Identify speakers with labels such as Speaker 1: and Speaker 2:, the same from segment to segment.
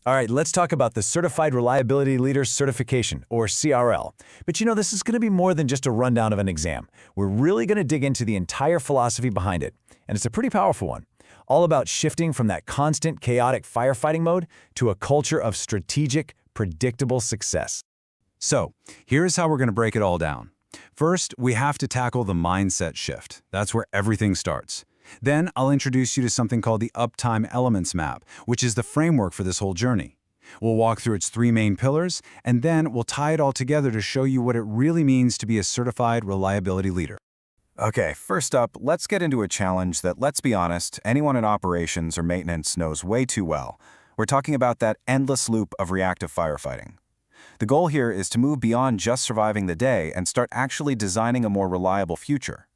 Speaker 1: All right, let's talk about the Certified Reliability Leader Certification, or CRL. But this is going to be more than just a rundown of an exam. We're really going to dig into the entire philosophy behind it, and it's a pretty powerful one. All about shifting from that constant, chaotic firefighting mode to a culture of strategic, predictable success.
Speaker 2: So, here's how we're going to break it all down. First, we have to tackle the mindset shift. That's where everything starts. Then, I'll introduce you to something called the Uptime Elements Map, which is the framework for this whole journey. We'll walk through its 3 main pillars, and then we'll tie it all together to show you what it really means to be a certified reliability leader.
Speaker 3: Okay, first up, let's get into a challenge that, let's be honest, anyone in operations or maintenance knows way too well. We're talking about that endless loop of reactive firefighting. The goal here is to move beyond just surviving the day and start actually designing a more reliable future.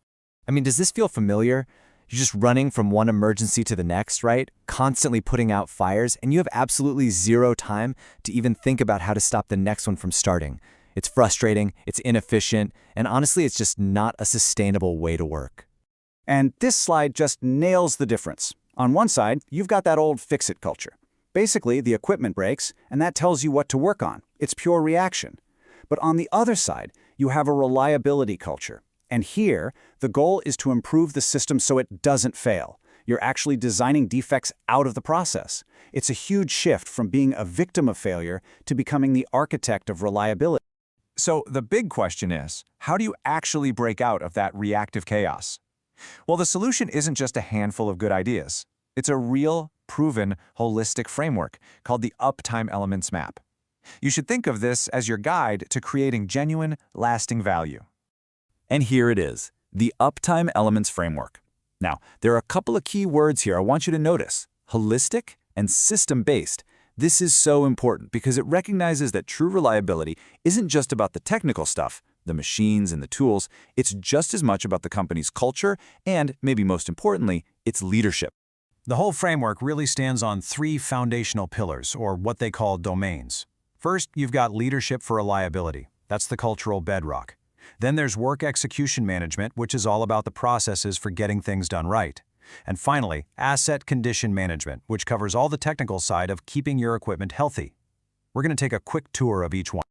Speaker 4: Does this feel familiar? You're just running from one emergency to the next, right? Constantly putting out fires, and you have absolutely zero time to even think about how to stop the next one from starting. It's frustrating, it's inefficient, and honestly, it's just not a sustainable way to work.
Speaker 5: And this slide just nails the difference. On one side, you've got that old fix-it culture. Basically, the equipment breaks, and that tells you what to work on. It's pure reaction. But on the other side, you have a reliability culture. And here, the goal is to improve the system so it doesn't fail. You're actually designing defects out of the process. It's a huge shift from being a victim of failure to becoming the architect of reliability.
Speaker 3: So the big question is, how do you actually break out of that reactive chaos? Well, the solution isn't just a handful of good ideas. It's a real, proven, holistic framework called the Uptime Elements Map. You should think of this as your guide to creating genuine, lasting value.
Speaker 1: And here it is, the Uptime Elements Framework. Now, there are a couple of key words here I want you to notice: holistic and system-based. This is so important because it recognizes that true reliability isn't just about the technical stuff, the machines and the tools. It's just as much about the company's culture and, maybe most importantly, its leadership.
Speaker 2: The whole framework really stands on 3 foundational pillars, or what they call domains. First, you've got leadership for reliability. That's the cultural bedrock. Then there's work execution management, which is all about the processes for getting things done right. And finally, asset condition management, which covers all the technical side of keeping your equipment healthy. We're going to take a quick tour of each one.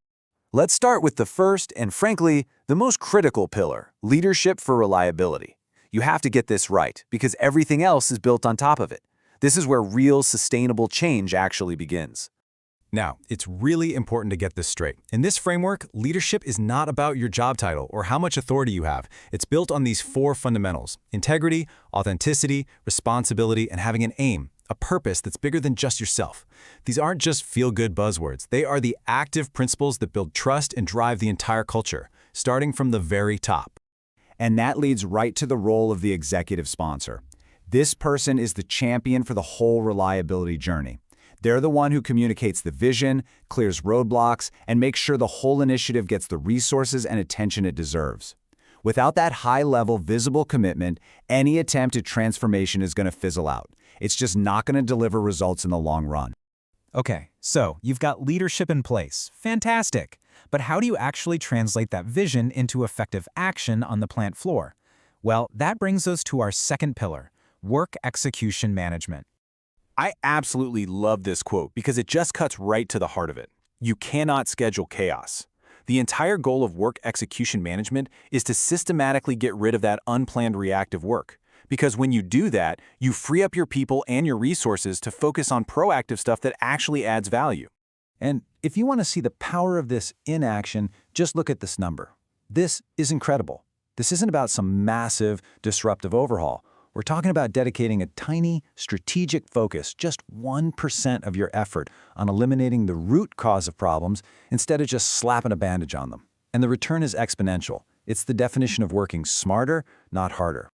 Speaker 1: Let's start with the first and, frankly, the most critical pillar: leadership for reliability. You have to get this right because everything else is built on top of it. This is where real, sustainable change actually begins.
Speaker 2: Now, it's really important to get this straight. In this framework, leadership is not about your job title or how much authority you have. It's built on these 4 fundamentals: integrity, authenticity, responsibility, and having an aim, a purpose that's bigger than just yourself. These aren't just feel-good buzzwords. They are the active principles that build trust and drive the entire culture, starting from the very top.
Speaker 5: And that leads right to the role of the executive sponsor. This person is the champion for the whole reliability journey. They're the one who communicates the vision, clears roadblocks, and makes sure the whole initiative gets the resources and attention it deserves. Without that high-level, visible commitment, any attempt at transformation is going to fizzle out. It's just not going to deliver results in the long run.
Speaker 6: Okay, so you've got leadership in place. Fantastic. But how do you actually translate that vision into effective action on the plant floor? Well, that brings us to our second pillar: work execution management.
Speaker 1: I absolutely love this quote because it just cuts right to the heart of it. You cannot schedule chaos. The entire goal of work execution management is to systematically get rid of that unplanned reactive work. Because when you do that, you free up your people and your resources to focus on proactive stuff that actually adds value.
Speaker 5: And if you want to see the power of this in action, just look at this number. This is incredible. This isn't about some massive, disruptive overhaul. We're talking about dedicating a tiny, strategic focus, just 1% of your effort, on eliminating the root cause of problems instead of just slapping a bandage on them. And the return is exponential. It's the definition of working smarter, not harder.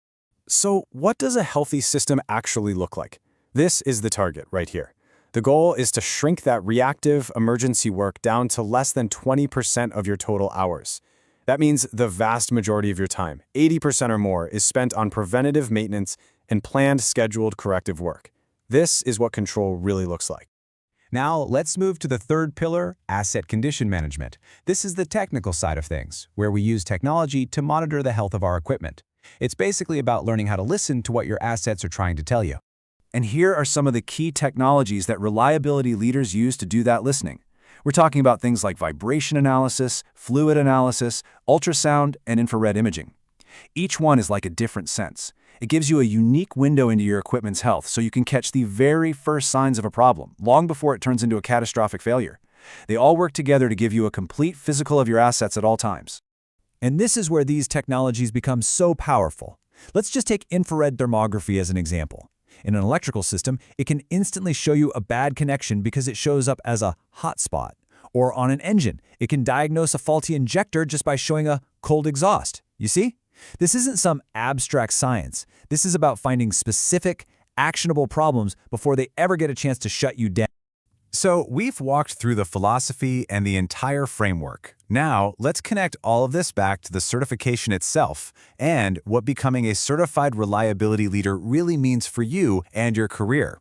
Speaker 7: So what does a healthy system actually look like? This is the target right here. The goal is to shrink that reactive emergency work down to less than 20% of your total hours. That means the vast majority of your time, 80% or more, is spent on preventative maintenance and planned, scheduled corrective work. This is what control really looks like.
Speaker 6: Now, let's move to the third pillar, asset condition management. This is the technical side of things, where we use technology to monitor the health of our equipment. It's basically about learning how to listen to what your assets are trying to tell you.
Speaker 1: And here are some of the key technologies that reliability leaders use to do that listening. We're talking about things like vibration analysis, fluid analysis, ultrasound, and infrared imaging. Each one is like a different sense. It gives you a unique window into your equipment's health so you can catch the very first signs of a problem, long before it turns into a catastrophic failure. They all work together to give you a complete physical of your assets at all times.
Speaker 6: And this is where these technologies become so powerful. Let's just take infrared thermography as an example. In an electrical system, it can instantly show you a bad connection because it shows up as a hot spot. Or on an engine, it can diagnose a faulty injector just by showing a cold exhaust. You see? This isn't some abstract science. This is about finding specific, actionable problems before they ever get a chance to shut you down.
Speaker 2: So we've walked through the philosophy and the entire framework. Now, let's connect all of this back to the certification itself and what becoming a certified reliability leader really means for you and your career.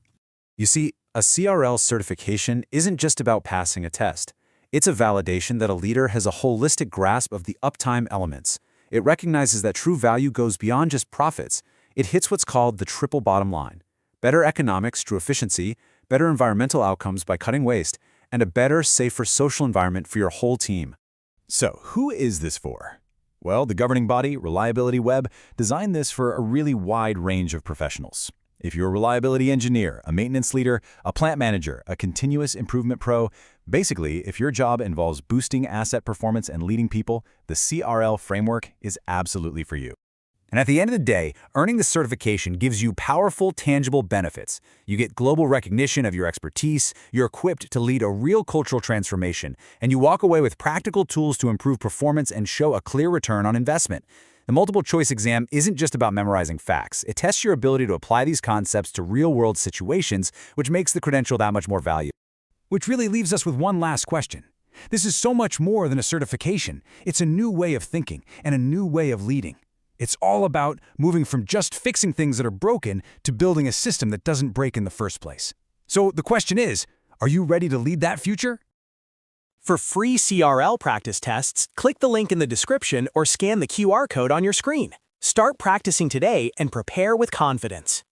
Speaker 1: You see, a CRL certification isn't just about passing a test. It's a validation that a leader has a holistic grasp of the uptime elements. It recognizes that true value goes beyond just profits. It hits what's called the triple bottom line: better economics through efficiency, better environmental outcomes by cutting waste, and a better, safer social environment for your whole team.
Speaker 2: So, who is this for? Well, the governing body, Reliability Web, designed this for a really wide range of professionals. If you're a reliability engineer, a maintenance leader, a plant manager, a continuous improvement pro, basically, if your job involves boosting asset performance and leading people, the CRL framework is absolutely for you.
Speaker 1: And at the end of the day, earning the certification gives you powerful, tangible benefits. You get global recognition of your expertise, you're equipped to lead a real cultural transformation, and you walk away with practical tools to improve performance and show a clear return on investment. The multiple choice exam isn't just about memorizing facts. It tests your ability to apply these concepts to real-world situations, which makes the credential that much more valuable.
Speaker 6: Which really leaves us with one last question. This is so much more than a certification. It's a new way of thinking and a new way of leading. It's all about moving from just fixing things that are broken to building a system that doesn't break in the first place. So the question is, are you ready to lead that future?
Speaker 8: For free CRL practice tests, click the link in the description or scan the QR code on your screen. Start practicing today and prepare with confidence.